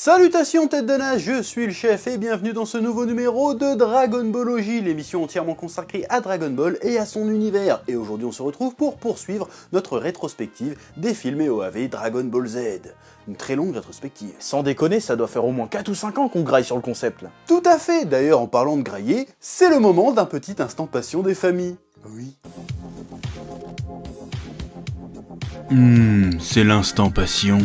Salutations tête de nage, je suis le chef et bienvenue dans ce nouveau numéro de Dragon Ballologie, l'émission entièrement consacrée à Dragon Ball et à son univers. Et aujourd'hui on se retrouve pour poursuivre notre rétrospective des films et OAV Dragon Ball Z. Une très longue rétrospective. Sans déconner, ça doit faire au moins 4 ou 5 ans qu'on graille sur le concept là. Tout à fait, d'ailleurs en parlant de grailler, c'est le moment d'un petit instant passion des familles. Oui. C'est l'instant passion.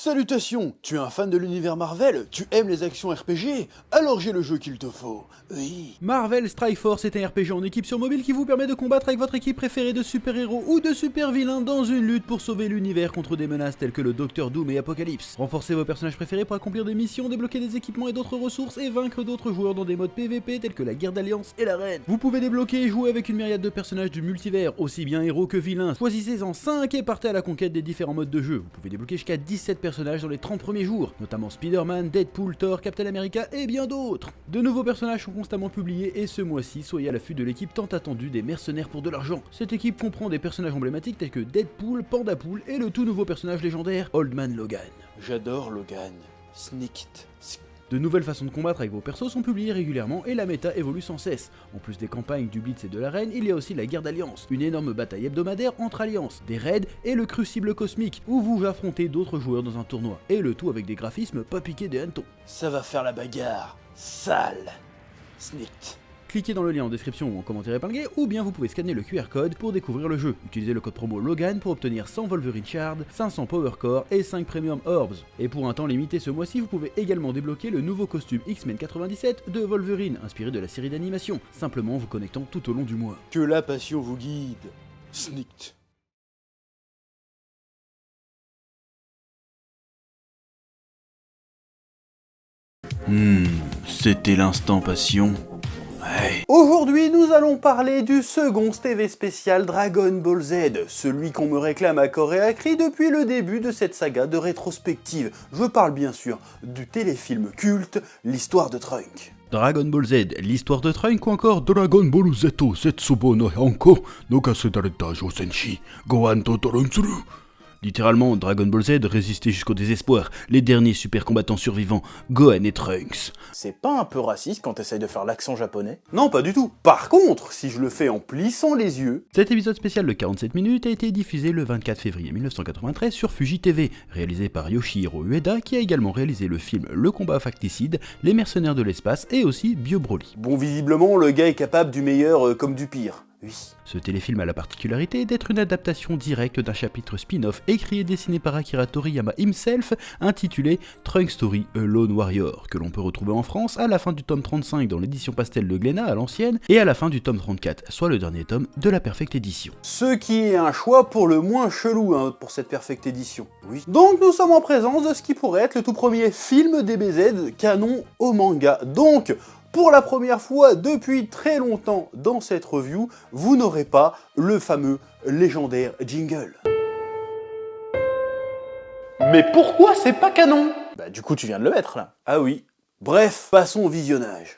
Salutations, tu es un fan de l'univers Marvel, tu aimes les actions RPG, alors j'ai le jeu qu'il te faut. Oui. Marvel Strike Force est un RPG en équipe sur mobile qui vous permet de combattre avec votre équipe préférée de super-héros ou de super-vilains dans une lutte pour sauver l'univers contre des menaces telles que le Docteur Doom et Apocalypse. Renforcez vos personnages préférés pour accomplir des missions, débloquer des équipements et d'autres ressources et vaincre d'autres joueurs dans des modes PVP tels que la guerre d'alliance et l'arène. Vous pouvez débloquer et jouer avec une myriade de personnages du multivers, aussi bien héros que vilains. Choisissez-en 5 et partez à la conquête des différents modes de jeu. Vous pouvez débloquer jusqu'à 17 personnages dans les 30 premiers jours, notamment Spider-Man, Deadpool, Thor, Captain America et bien d'autres. De nouveaux personnages sont constamment publiés et ce mois-ci, soyez à l'affût de l'équipe tant attendue des mercenaires pour de l'argent. Cette équipe comprend des personnages emblématiques tels que Deadpool, Pandapool et le tout nouveau personnage légendaire Old Man Logan. J'adore Logan. Snicked. De nouvelles façons de combattre avec vos persos sont publiées régulièrement et la méta évolue sans cesse. En plus des campagnes du Blitz et de l'arène, il y a aussi la guerre d'alliance, une énorme bataille hebdomadaire entre alliances, des raids et le crucible cosmique, où vous affrontez d'autres joueurs dans un tournoi, et le tout avec des graphismes pas piqués des hannetons. Ça va faire la bagarre. Sale. Snicked. Cliquez dans le lien en description ou en commentaire épinglé, ou bien vous pouvez scanner le QR code pour découvrir le jeu. Utilisez le code promo Logan pour obtenir 100 Wolverine Shard, 500 Power Core et 5 Premium Orbs. Et pour un temps limité ce mois-ci, vous pouvez également débloquer le nouveau costume X-Men 97 de Wolverine, inspiré de la série d'animation, simplement en vous connectant tout au long du mois. Que la passion vous guide. Snicked. C'était l'instant passion. Ouais. Aujourd'hui, nous allons parler du second TV spécial Dragon Ball Z, celui qu'on me réclame à corps et à cri depuis le début de cette saga de rétrospective. Je parle bien sûr du téléfilm culte, l'histoire de Trunks. Dragon Ball Z, l'histoire de Trunks ou encore Dragon Ball Z, Setsubo no Hanko, no Kasedareta Josenshi, Gohan Totoronsuru. Littéralement, Dragon Ball Z résistait jusqu'au désespoir, les derniers super combattants survivants, Gohan et Trunks. C'est pas un peu raciste quand t'essayes de faire l'accent japonais? Non, pas du tout. Par contre, si je le fais en plissant les yeux... Cet épisode spécial de 47 minutes a été diffusé le 24 février 1993 sur Fuji TV, réalisé par Yoshihiro Ueda, qui a également réalisé le film Le combat facticide, Les mercenaires de l'espace et aussi Bio Broly. Bon, visiblement, le gars est capable du meilleur comme du pire. Oui. Ce téléfilm a la particularité d'être une adaptation directe d'un chapitre spin-off écrit et dessiné par Akira Toriyama himself, intitulé Trunks Story A Lone Warrior, que l'on peut retrouver en France à la fin du tome 35 dans l'édition pastel de Glénat à l'ancienne, et à la fin du tome 34, soit le dernier tome de la Perfect Edition. Ce qui est un choix pour le moins chelou pour cette Perfect Edition. Oui. Donc nous sommes en présence de ce qui pourrait être le tout premier film DBZ canon au manga. Donc, pour la première fois depuis très longtemps dans cette review, vous n'aurez pas le fameux légendaire jingle. Mais pourquoi c'est pas canon? Bah du coup tu viens de le mettre là. Ah oui. Bref, passons au visionnage.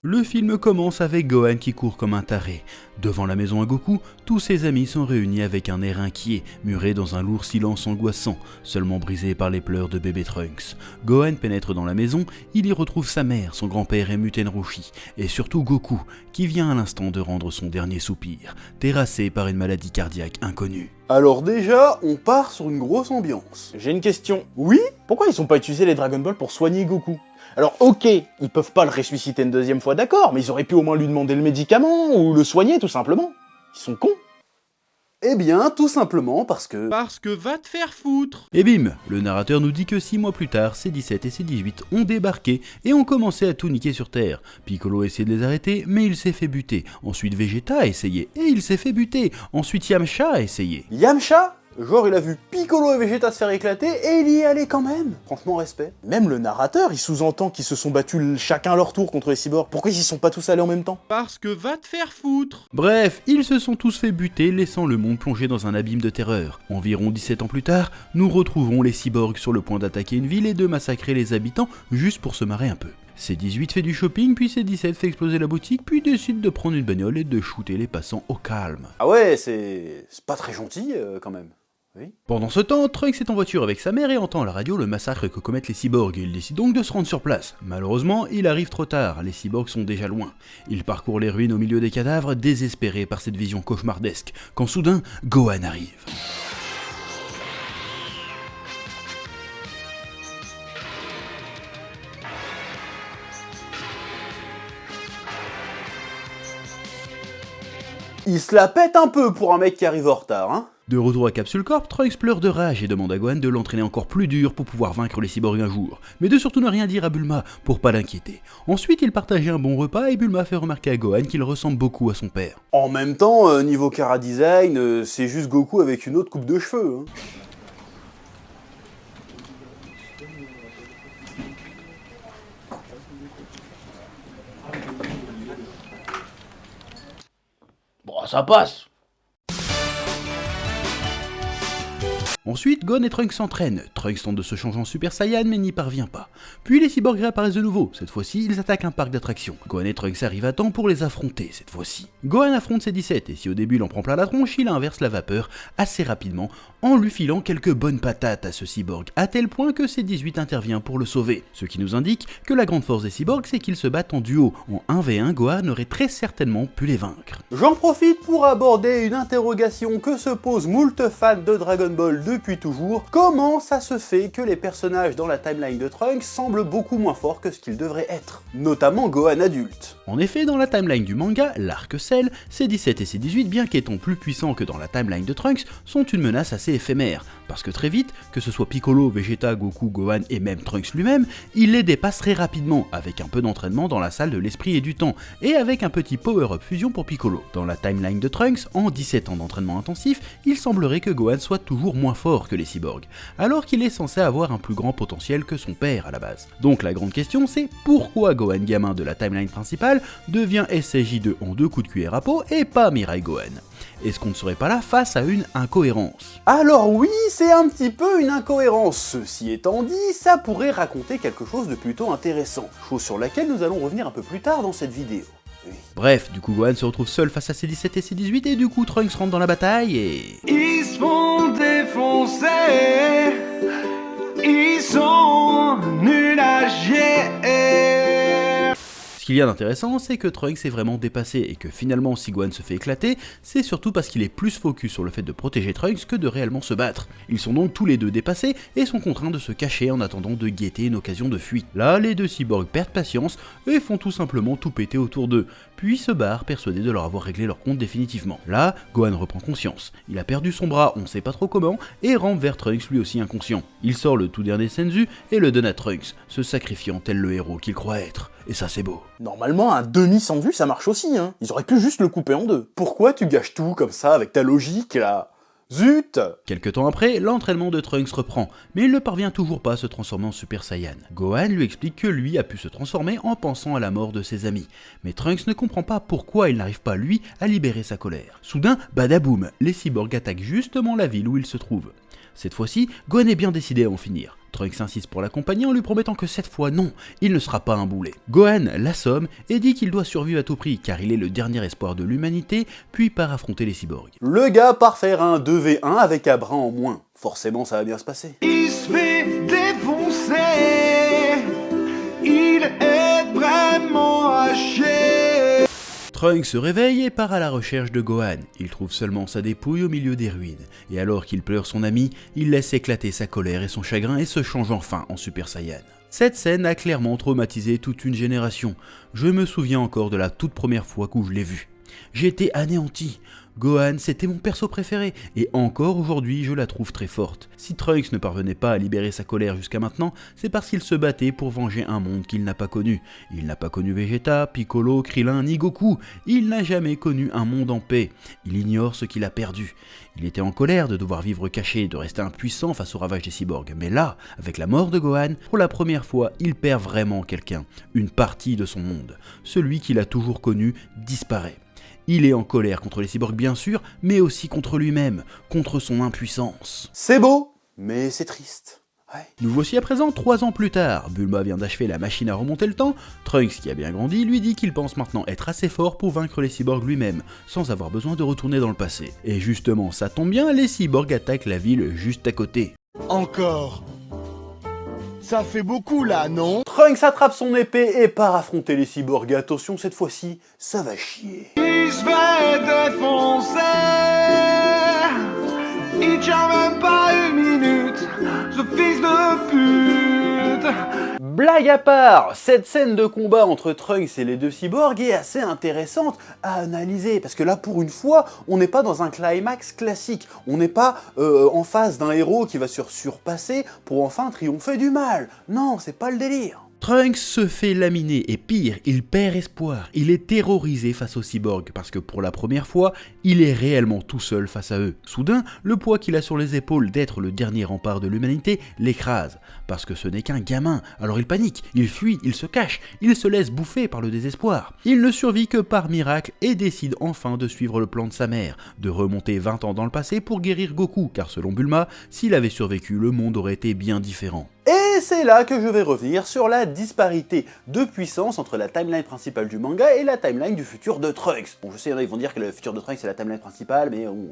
Le film commence avec Gohan qui court comme un taré. Devant la maison à Goku, tous ses amis sont réunis avec un air inquiet, murés dans un lourd silence angoissant, seulement brisé par les pleurs de bébé Trunks. Gohan pénètre dans la maison, il y retrouve sa mère, son grand-père et Muten Roshi, et surtout Goku, qui vient à l'instant de rendre son dernier soupir, terrassé par une maladie cardiaque inconnue. Alors déjà, on part sur une grosse ambiance. J'ai une question. Oui? Pourquoi ils ont pas utilisé les Dragon Ball pour soigner Goku? Alors ok, ils peuvent pas le ressusciter une deuxième fois, d'accord, mais ils auraient pu au moins lui demander le médicament, ou le soigner tout simplement. Ils sont cons. Eh bien, tout simplement parce que... Parce que va te faire foutre! Et bim, le narrateur nous dit que 6 mois plus tard, C17 et C18 ont débarqué et ont commencé à tout niquer sur Terre. Piccolo a essayé de les arrêter, mais il s'est fait buter. Ensuite Vegeta a essayé, et il s'est fait buter. Ensuite Yamcha a essayé. Yamcha? Genre il a vu Piccolo et Vegeta se faire éclater et il y est allé quand même. Franchement, respect. Même le narrateur, il sous-entend qu'ils se sont battus chacun à leur tour contre les cyborgs. Pourquoi ils y sont pas tous allés en même temps? Parce que va te faire foutre! Bref, ils se sont tous fait buter, laissant le monde plongé dans un abîme de terreur. Environ 17 ans plus tard, nous retrouvons les cyborgs sur le point d'attaquer une ville et de massacrer les habitants juste pour se marrer un peu. C18 fait du shopping, puis C17 fait exploser la boutique, puis décide de prendre une bagnole et de shooter les passants au calme. Ah ouais, c'est pas très gentil quand même. Oui. Pendant ce temps, Trunks est en voiture avec sa mère et entend à la radio le massacre que commettent les cyborgs. Il décide donc de se rendre sur place. Malheureusement, il arrive trop tard, les cyborgs sont déjà loin. Il parcourt les ruines au milieu des cadavres, désespéré par cette vision cauchemardesque, quand soudain, Gohan arrive. Il se la pète un peu pour un mec qui arrive en retard, hein. De retour à Capsule Corp, Trunks pleure de rage et demande à Gohan de l'entraîner encore plus dur pour pouvoir vaincre les cyborgs un jour, mais de surtout ne rien dire à Bulma pour pas l'inquiéter. Ensuite, ils partagent un bon repas et Bulma fait remarquer à Gohan qu'il ressemble beaucoup à son père. En même temps, niveau chara-design, c'est juste Goku avec une autre coupe de cheveux, hein. Bon, ça passe. Ensuite, Gohan et Trunks s'entraînent. Trunks tente de se changer en Super Saiyan mais n'y parvient pas. Puis les cyborgs réapparaissent de nouveau. Cette fois-ci, ils attaquent un parc d'attractions. Gohan et Trunks arrivent à temps pour les affronter cette fois-ci. Gohan affronte ses 17 et si au début il en prend plein la tronche, il inverse la vapeur assez rapidement en lui filant quelques bonnes patates à ce cyborg, à tel point que ses 18 intervient pour le sauver. Ce qui nous indique que la grande force des cyborgs, c'est qu'ils se battent en duo. En 1v1, Gohan aurait très certainement pu les vaincre. J'en profite pour aborder une interrogation que se posent moult fans de Dragon Ball depuis toujours. Comment ça se fait que les personnages dans la timeline de Trunks semblent beaucoup moins forts que ce qu'ils devraient être, notamment Gohan adulte? En effet, dans la timeline du manga, l'arc Cell, ses 17 et ses 18, bien qu'étant plus puissants que dans la timeline de Trunks, sont une menace assez éphémère, parce que très vite, que ce soit Piccolo, Vegeta, Goku, Gohan et même Trunks lui-même, il les dépasse très rapidement, avec un peu d'entraînement dans la salle de l'esprit et du temps, et avec un petit power-up fusion pour Piccolo. Dans la timeline de Trunks, en 17 ans d'entraînement intensif, il semblerait que Gohan soit toujours moins fort que les cyborgs, alors qu'il est censé avoir un plus grand potentiel que son père à la base. Donc la grande question c'est pourquoi Gohan gamin de la timeline principale devient SSJ2 en 2 coups de cuillère à peau et pas Mirai Gohan? Est-ce qu'on ne serait pas là face à une incohérence? Alors oui, c'est un petit peu une incohérence. Ceci étant dit, ça pourrait raconter quelque chose de plutôt intéressant, chose sur laquelle nous allons revenir un peu plus tard dans cette vidéo. Oui. Bref, du coup Gohan se retrouve seul face à ses 17 et ses 18 et du coup Trunks rentre dans la bataille et... Ils se font défoncer, ils sont nuls à chier. Ce qu'il y a d'intéressant, c'est que Trunks est vraiment dépassé et que finalement si Gohan se fait éclater, c'est surtout parce qu'il est plus focus sur le fait de protéger Trunks que de réellement se battre. Ils sont donc tous les deux dépassés et sont contraints de se cacher en attendant de guetter une occasion de fuite. Là, les deux cyborgs perdent patience et font tout simplement tout péter autour d'eux, puis se barrent persuadés de leur avoir réglé leur compte définitivement. Là, Gohan reprend conscience. Il a perdu son bras, on sait pas trop comment, et rampe vers Trunks lui aussi inconscient. Il sort le tout dernier Senzu et le donne à Trunks, se sacrifiant tel le héros qu'il croit être. Et ça c'est beau. Normalement, un demi-sendu, ça marche aussi, hein. Ils auraient pu juste le couper en deux. Pourquoi tu gâches tout comme ça avec ta logique là? Zut! Quelque temps après, l'entraînement de Trunks reprend, mais il ne parvient toujours pas à se transformer en Super Saiyan. Gohan lui explique que lui a pu se transformer en pensant à la mort de ses amis, mais Trunks ne comprend pas pourquoi il n'arrive pas lui à libérer sa colère. Soudain, badaboum, les cyborgs attaquent justement la ville où il se trouve. Cette fois-ci, Gohan est bien décidé à en finir. Trunks insiste pour l'accompagner en lui promettant que cette fois non, il ne sera pas un boulet. Gohan l'assomme et dit qu'il doit survivre à tout prix car il est le dernier espoir de l'humanité, puis part affronter les cyborgs. Le gars part faire un 2v1 avec un bras en moins. Forcément ça va bien se passer. Il se fait défoncer, il est vraiment à chier. Trunks se réveille et part à la recherche de Gohan. Il trouve seulement sa dépouille au milieu des ruines. Et alors qu'il pleure son ami, il laisse éclater sa colère et son chagrin et se change enfin en Super Saiyan. Cette scène a clairement traumatisé toute une génération. Je me souviens encore de la toute première fois où je l'ai vu. J'ai été anéanti. Gohan, c'était mon perso préféré, et encore aujourd'hui je la trouve très forte. Si Trunks ne parvenait pas à libérer sa colère jusqu'à maintenant, c'est parce qu'il se battait pour venger un monde qu'il n'a pas connu. Il n'a pas connu Vegeta, Piccolo, Krillin ni Goku, il n'a jamais connu un monde en paix. Il ignore ce qu'il a perdu. Il était en colère de devoir vivre caché, de rester impuissant face au ravage des cyborgs, mais là, avec la mort de Gohan, pour la première fois, il perd vraiment quelqu'un. Une partie de son monde. Celui qu'il a toujours connu disparaît. Il est en colère contre les cyborgs bien sûr, mais aussi contre lui-même, contre son impuissance. C'est beau, mais c'est triste. Ouais. Nous voici à présent 3 ans plus tard. Bulma vient d'achever la machine à remonter le temps. Trunks, qui a bien grandi, lui dit qu'il pense maintenant être assez fort pour vaincre les cyborgs lui-même, sans avoir besoin de retourner dans le passé. Et justement, ça tombe bien, les cyborgs attaquent la ville juste à côté. Encore. Ça fait beaucoup là, non? Trunks attrape son épée et part affronter les cyborgs. Attention, cette fois-ci, ça va chier. Il se fait défoncer. Il tient même pas une minute, ce fils de pute. Blague à part, cette scène de combat entre Trunks et les deux cyborgs est assez intéressante à analyser, parce que là, pour une fois, on n'est pas dans un climax classique, on n'est pas en face d'un héros qui va se surpasser pour enfin triompher du mal. Non, c'est pas le délire. Trunks se fait laminer et pire, il perd espoir. Il est terrorisé face aux cyborgs parce que pour la première fois, il est réellement tout seul face à eux. Soudain, le poids qu'il a sur les épaules d'être le dernier rempart de l'humanité l'écrase. Parce que ce n'est qu'un gamin, alors il panique, il fuit, il se cache, il se laisse bouffer par le désespoir. Il ne survit que par miracle et décide enfin de suivre le plan de sa mère, de remonter 20 ans dans le passé pour guérir Goku, car selon Bulma, s'il avait survécu, le monde aurait été bien différent. Et c'est là que je vais revenir sur la disparité de puissance entre la timeline principale du manga et la timeline du futur de Trunks. Bon, je sais, ils vont dire que le futur de Trunks c'est la timeline principale, mais bon,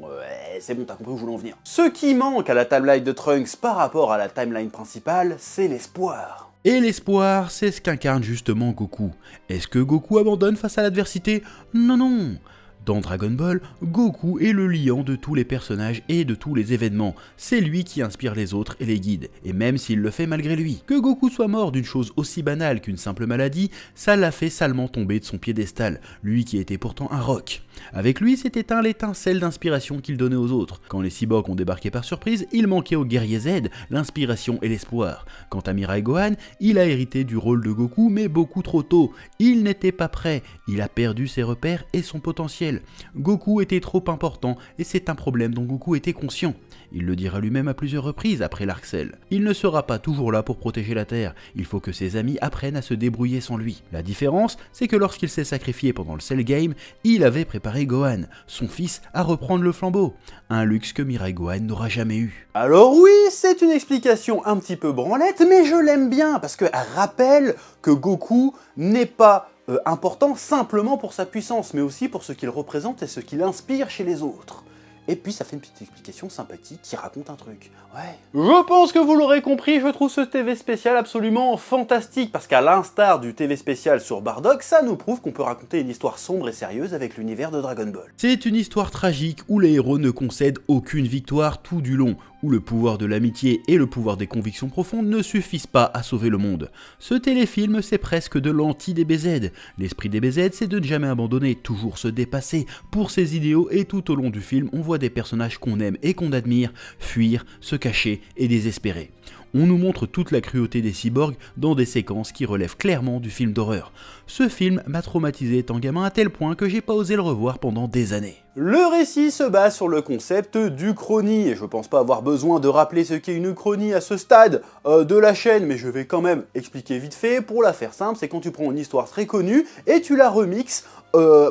c'est bon, t'as compris où je voulais en venir. Ce qui manque à la timeline de Trunks par rapport à la timeline principale, c'est l'espoir. Et l'espoir, c'est ce qu'incarne justement Goku. Est-ce que Goku abandonne face à l'adversité? Non, non. Dans Dragon Ball, Goku est le liant de tous les personnages et de tous les événements. C'est lui qui inspire les autres et les guide, et même s'il le fait malgré lui. Que Goku soit mort d'une chose aussi banale qu'une simple maladie, ça l'a fait salement tomber de son piédestal, lui qui était pourtant un roc. Avec lui s'est éteint l'étincelle d'inspiration qu'il donnait aux autres. Quand les cyborgs ont débarqué par surprise, il manquait au guerrier Z l'inspiration et l'espoir. Quant à Mirai Gohan, il a hérité du rôle de Goku mais beaucoup trop tôt. Il n'était pas prêt, il a perdu ses repères et son potentiel. Goku était trop important et c'est un problème dont Goku était conscient. Il le dira lui-même à plusieurs reprises après l'arc Cell. Il ne sera pas toujours là pour protéger la Terre, il faut que ses amis apprennent à se débrouiller sans lui. La différence, c'est que lorsqu'il s'est sacrifié pendant le Cell Game, il avait préparé Gohan, son fils, à reprendre le flambeau. Un luxe que Mirai Gohan n'aura jamais eu. Alors oui, c'est une explication un petit peu branlette, mais je l'aime bien, parce qu'elle rappelle que Goku n'est pas important simplement pour sa puissance, mais aussi pour ce qu'il représente et ce qu'il inspire chez les autres. Et puis ça fait une petite explication sympathique qui raconte un truc. Ouais. Je pense que vous l'aurez compris, je trouve ce TV spécial absolument fantastique, parce qu'à l'instar du TV spécial sur Bardock, ça nous prouve qu'on peut raconter une histoire sombre et sérieuse avec l'univers de Dragon Ball. C'est une histoire tragique où les héros ne concèdent aucune victoire tout du long, où le pouvoir de l'amitié et le pouvoir des convictions profondes ne suffisent pas à sauver le monde. Ce téléfilm, c'est presque de l'anti-DBZ. L'esprit DBZ, c'est de ne jamais abandonner, toujours se dépasser pour ses idéaux, et tout au long du film, on voit des personnages qu'on aime et qu'on admire fuir, se cacher et désespérer. On nous montre toute la cruauté des cyborgs dans des séquences qui relèvent clairement du film d'horreur. Ce film m'a traumatisé étant gamin à tel point que j'ai pas osé le revoir pendant des années. Le récit se base sur le concept d'Uchronie, et je pense pas avoir besoin de rappeler ce qu'est une Uchronie à ce stade de la chaîne, mais je vais quand même expliquer vite fait. Pour la faire simple, c'est quand tu prends une histoire très connue et tu la remixes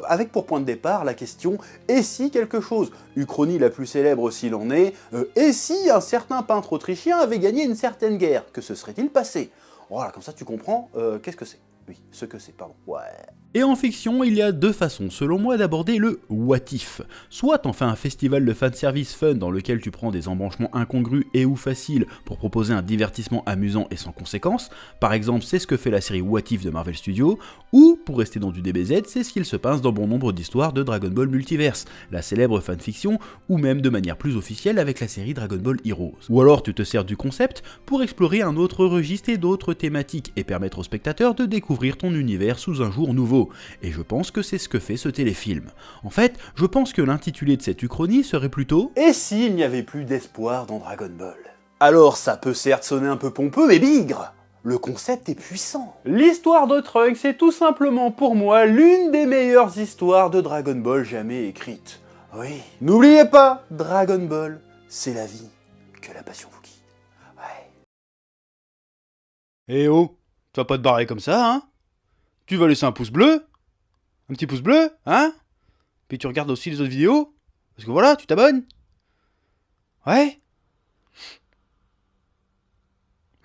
avec pour point de départ la question « et si quelque chose ?» Uchronie la plus célèbre s'il en est « et si un certain peintre autrichien avait gagné une certaine guerre, que se serait-il passé ?» Voilà, comme ça tu comprends qu'est-ce que c'est. Oui, ce que c'est, pardon. Ouais. Et en fiction, il y a deux façons, selon moi, d'aborder le what if. Soit t'en fais un festival de fanservice fun dans lequel tu prends des embranchements incongrus et ou faciles pour proposer un divertissement amusant et sans conséquences. Par exemple, c'est ce que fait la série What If de Marvel Studios. Ou, pour rester dans du DBZ, c'est ce qu'il se passe dans bon nombre d'histoires de Dragon Ball Multiverse, la célèbre fanfiction, ou même de manière plus officielle avec la série Dragon Ball Heroes. Ou alors tu te sers du concept pour explorer un autre registre et d'autres thématiques et permettre aux spectateurs de découvrir ton univers sous un jour nouveau. Et je pense que c'est ce que fait ce téléfilm. En fait, je pense que l'intitulé de cette uchronie serait plutôt « Et s'il n'y avait plus d'espoir dans Dragon Ball ?» Alors ça peut certes sonner un peu pompeux, mais bigre! Le concept est puissant. L'histoire de Trunks est tout simplement pour moi l'une des meilleures histoires de Dragon Ball jamais écrites. Oui. N'oubliez pas, Dragon Ball, c'est la vie, que la passion vous guide. Ouais. Eh oh, tu vas pas te barrer comme ça, hein? Tu vas laisser un pouce bleu? Un petit pouce bleu, hein? Puis tu regardes aussi les autres vidéos? Parce que voilà, tu t'abonnes? Ouais?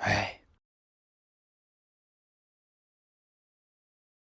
Ouais.